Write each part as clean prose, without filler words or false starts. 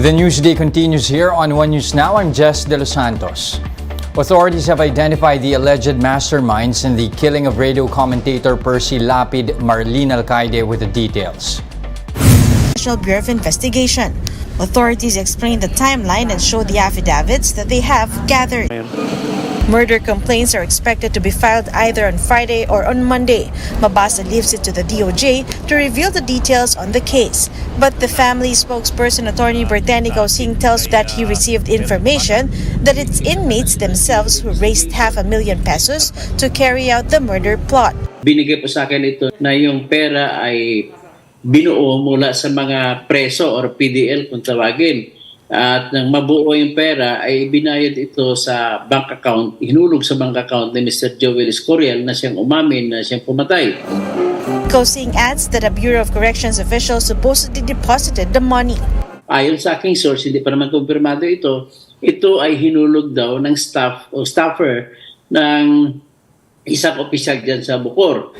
The Newsday continues here on One News Now. I'm Jess De Los Santos. Authorities have identified the alleged masterminds in the killing of radio commentator Percy Lapid, Marlene Alcaide with the details. National Bureau of Investigation. Authorities explain the timeline and show the affidavits that they have gathered. Murder complaints are expected to be filed either on Friday or on Monday. Mabasa leaves it to the DOJ to reveal the details on the case. But the family spokesperson, Attorney Bertenico Singh, tells that he received information that it's inmates themselves who raised ₱500,000 pesos to carry out the murder plot. Binigay po sa akin ito na yung pera ay binuo mula sa mga preso or PDL kung tawagin. At nang mabuo yung pera ay binayad ito sa bank account, hinulog sa bank account ni Mr. Joel Escorial na siyang umamin na siyang pumatay. Singh adds that a Bureau of Corrections official supposedly deposited the money. Ayon sa aking source, hindi pa naman kumpirmado ito, ito ay hinulog daw ng staff o staffer ng isang opisyal dyan sa Bacoor.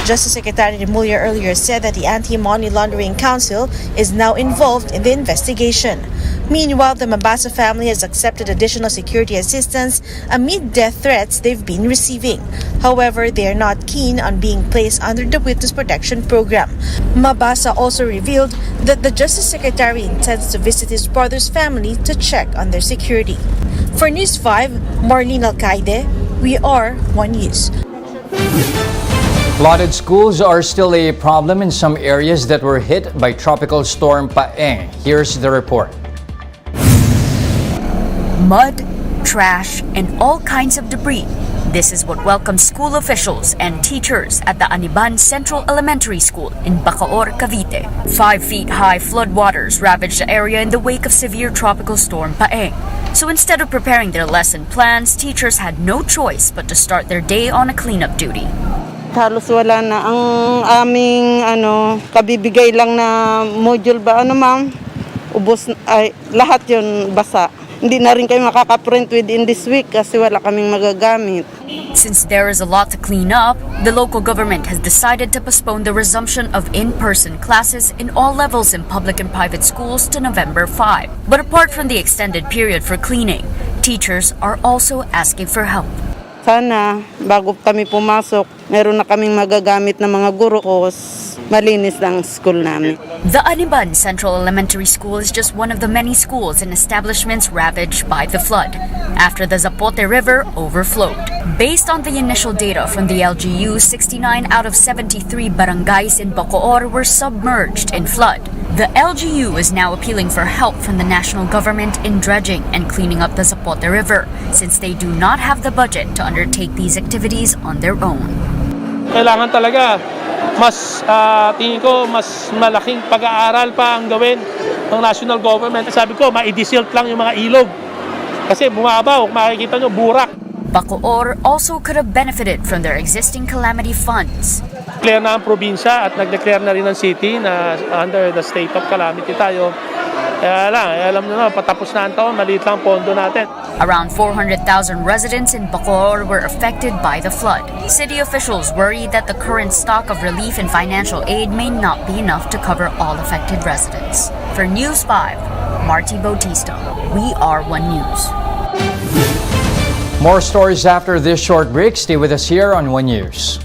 Justice Secretary Remulla earlier said that the Anti-Money Laundering Council is now involved in the investigation. Meanwhile, the Mabasa family has accepted additional security assistance amid death threats they've been receiving. However, they are not keen on being placed under the Witness Protection Program. Mabasa also revealed that the Justice Secretary intends to visit his brother's family to check on their security. For News 5, Marlene Alcaide, we are One News. Flooded schools are still a problem in some areas that were hit by Tropical Storm Paeng. Here's the report. Mud, trash, and all kinds of debris. This is what welcomes school officials and teachers at the Aniban Central Elementary School in Bacoor, Cavite. 5-feet-high floodwaters ravaged the area in the wake of severe Tropical Storm Paeng. So instead of preparing their lesson plans, teachers had no choice but to start their day on a cleanup duty. Halos wala na ang aming kabibigay lang na module ba ma'am, ubos ay lahat yon basa. Hindi na rin kayo makaka-print within this week kasi wala kaming magagamit. Since there is a lot to clean up, the local government has decided to postpone the resumption of in-person classes in all levels in public and private schools to November 5. But apart from the extended period for cleaning, teachers are also asking for help. Sana bago kami pumasok, meron na kaming magagamit na mga guro ko, malinis lang school namin. The Aniban Central Elementary School is just one of the many schools and establishments ravaged by the flood after the Zapote River overflowed. Based on the initial data from the LGU, 69 out of 73 barangays in Bacoor were submerged in flood. The LGU is now appealing for help from the national government in dredging and cleaning up the Zapote River since they do not have the budget to undertake these activities on their own. Kailangan talaga tingin ko mas malaking pag-aaral pa ang gawin ng national government. Sabi ko, ma-i-desilt lang yung mga ilog kasi bumabaw, makikita nyo, burak. Bacoor also could have benefited from their existing calamity funds. Declare na ang probinsya at nag-declare na rin ang city na under the state of calamity tayo. Kaya lang, alam nyo na, patapos na ang taon, maliit lang pondo natin. Around 400,000 residents in Bacoor were affected by the flood. City officials worry that the current stock of relief and financial aid may not be enough to cover all affected residents. For News 5, Marty Bautista, we are One News. More stories after this short break. Stay with us here on One News.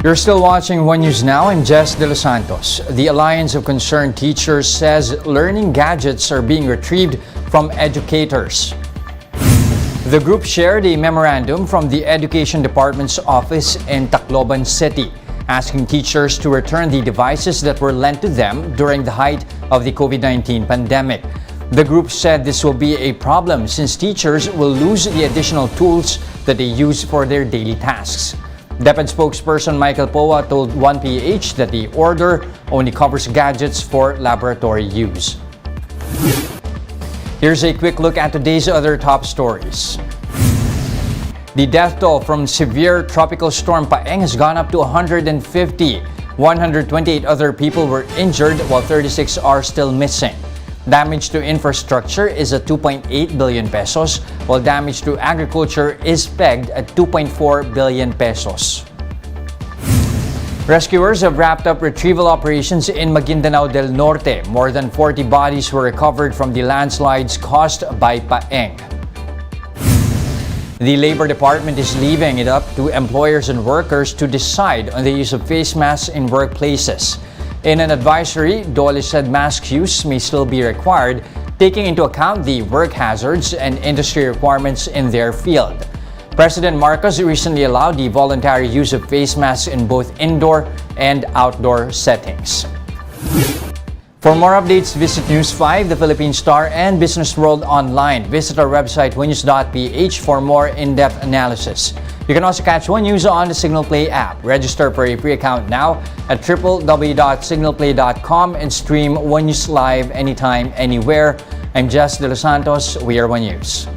You're still watching One News Now. I'm Jess De Los Santos. The Alliance of Concerned Teachers says learning gadgets are being retrieved from educators. The group shared a memorandum from the Education Department's office in Tacloban City, asking teachers to return the devices that were lent to them during the height of the COVID-19 pandemic. The group said this will be a problem since teachers will lose the additional tools that they use for their daily tasks. DepEd spokesperson Michael Poa told 1PH that the order only covers gadgets for laboratory use. Here's a quick look at today's other top stories. The death toll from severe tropical storm Paeng has gone up to 150. 128 other people were injured while 36 are still missing. Damage to infrastructure is at 2.8 billion pesos, while damage to agriculture is pegged at 2.4 billion pesos. Rescuers have wrapped up retrieval operations in Maguindanao del Norte. More than 40 bodies were recovered from the landslides caused by Paeng. The Labor Department is leaving it up to employers and workers to decide on the use of face masks in workplaces. In an advisory, DOLE said mask use may still be required, taking into account the work hazards and industry requirements in their field. President Marcos recently allowed the voluntary use of face masks in both indoor and outdoor settings. For more updates, visit News 5, the Philippine Star, and Business World online. Visit our website, onenews.ph, for more in-depth analysis. You can also catch One News on the Signal Play app. Register for a free account now at www.signalplay.com and stream One News live anytime, anywhere. I'm Jess De Los Santos. We are One News.